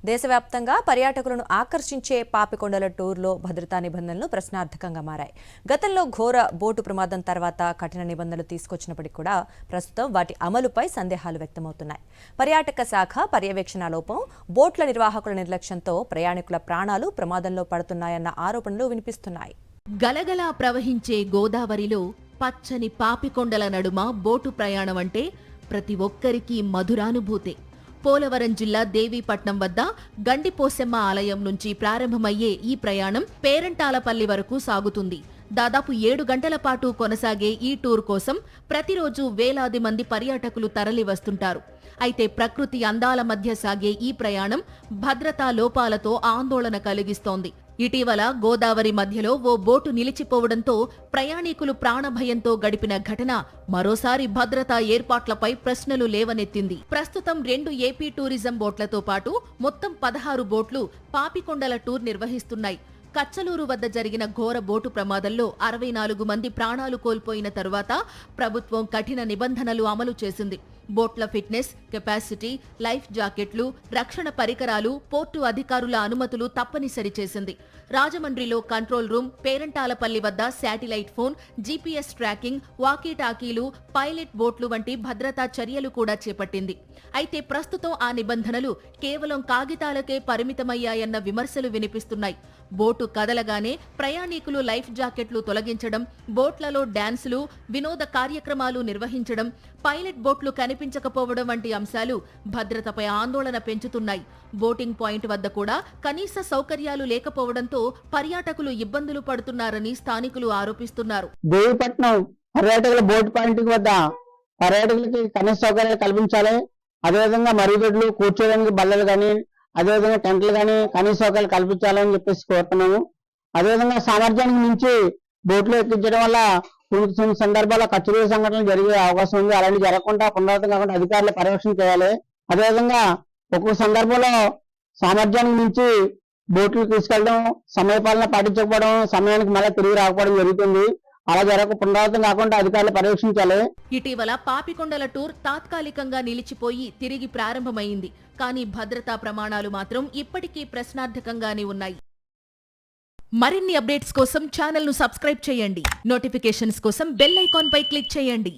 దేశవ్యాప్తంగా పర్యాటకులను ఆకర్షించే పాపికొండల టూర్లో భద్రతా నిబంధనలు ప్రశ్నార్థకంగా మారాయి. గతంలో ఘోర బోటు ప్రమాదం తర్వాత కఠిన నిబంధనలు తీసుకొచ్చినప్పటికీ కూడా ప్రస్తుతం వాటి అమలుపై సందేహాలు వ్యక్తమవుతున్నాయి. పర్యాటక శాఖ పర్యవేక్షణ లోపం, బోట్ల నిర్వాహకుల నిర్లక్ష్యంతో ప్రయాణికుల ప్రాణాలు ప్రమాదంలో పడుతున్నాయన్న ఆరోపణలు వినిపిస్తున్నాయి. గలగలా ప్రవహించే గోదావరిలో పచ్చని పాపికొండల నడుమ బోటు ప్రయాణం అంటే ప్రతి ఒక్కరికి మధురానుభూతే. పోలవరం జిల్లా దేవీపట్నం వద్ద గండిపోసెమ్మ ఆలయం నుంచి ప్రారంభమయ్యే ఈ ప్రయాణం పేరంటాలపల్లి వరకు సాగుతుంది. దాదాపు 7 గంటల పాటు కొనసాగే ఈ టూర్ కోసం ప్రతిరోజు వేలాది మంది పర్యాటకులు తరలి వస్తుంటారు. అయితే ప్రకృతి అందాల మధ్య సాగే ఈ ప్రయాణం భద్రతా లోపాలతో ఆందోళన కలిగిస్తోంది. ఇటీవల గోదావరి మధ్యలో ఓ బోటు నిలిచిపోవడంతో ప్రయాణికులు ప్రాణభయంతో గడిపిన ఘటన మరోసారి భద్రతా ఏర్పాట్లపై ప్రశ్నలు లేవనెత్తింది. ప్రస్తుతం 2 ఏపీ టూరిజం బోట్లతో పాటు మొత్తం 16 బోట్లు పాపికొండల టూర్ నిర్వహిస్తున్నాయి. కచ్చలూరు వద్ద జరిగిన ఘోర బోటు ప్రమాదంలో 64 మంది ప్రాణాలు కోల్పోయిన తరువాత ప్రభుత్వం కఠిన నిబంధనలు అమలు చేసింది. బోట్ల ఫిట్నెస్, కెపాసిటీ, లైఫ్ జాకెట్లు, రక్షణ పరికరాలు, పోర్టు అధికారుల అనుమతులు తప్పనిసరి చేసింది. రాజమండ్రిలో కంట్రోల్ రూమ్, పేరంటాలపల్లి వద్ద శాటిలైట్ ఫోన్, జీపీఎస్ ట్రాకింగ్, వాకీటాకీలు, పైలట్ బోట్లు వంటి భద్రతా చర్యలు కూడా చేపట్టింది. అయితే ప్రస్తుతం ఆ నిబంధనలు కేవలం కాగితాలకే పరిమితమయ్యాయన్న విమర్శలు వినిపిస్తున్నాయి. బోటు కదలగానే ప్రయాణికులు లైఫ్ జాకెట్లు తొలగించడం, బోట్లలో డాన్సులు, వినోద కార్యక్రమాలు నిర్వహించడం, పైలట్ బోట్లు కనిపించకపోవడం వంటి అంశాలు భద్రతపై ఆందోళన పెంచుతున్నాయి. బోటింగ్ పాయింట్ వద్ద కూడా కనీస సౌకర్యాలు లేకపోవడంతో పర్యాటకులు ఇబ్బందులు పడుతున్నారని స్థానికులు ఆరోపిస్తున్నారు. దేవీపట్నం పర్యాటకుల బోట్ పాయింట్ వద్ద పర్యాటకులకి కనీస సౌకర్యాలు కల్పించాలి. అదేవిధంగా మరుగుదొడ్లు, కూర్చోడానికి బల్లలు కానీ, అదేవిధంగా టెంట్లు కానీ కనీస సౌకర్యాలు కల్పించాలని చెప్పేసి కోరుతున్నాము. అదేవిధంగా సామర్థ్యానికి మించి బోట్లు ఎక్కించడం వల్ల కొన్ని సందర్భాల్లో ఖర్చుల సంఘటనలు జరిగే అవకాశం ఉంది. అలాంటి జరగకుండా పునరావృతం కాకుండా అధికారులు పర్యవేక్షణ చేయాలి. అదేవిధంగా ఒక్కొక్క సందర్భంలో సామర్థ్యానికి మించి బోట్లు తీసుకెళ్లడం, సమయపాలన పాటించకపోవడం, సమయానికి మళ్ళీ తిరిగి రాకపోవడం జరుగుతుంది. అలా జరగక పునరావృతం కాకుండా అధికారులు పర్యవేక్షించాలి. ఇటీవల పాపికొండల టూర్ తాత్కాలికంగా నిలిచిపోయి తిరిగి ప్రారంభమైంది. కానీ భద్రతా ప్రమాణాలు మాత్రం ఇప్పటికీ ప్రశ్నార్థకంగానే ఉన్నాయి. మరిన్ని అప్డేట్స్ కోసం ఛానల్ ను సబ్స్క్రైబ్ చేయండి. నోటిఫికేషన్స్ కోసం బెల్ ఐకాన్ పై క్లిక్ చేయండి.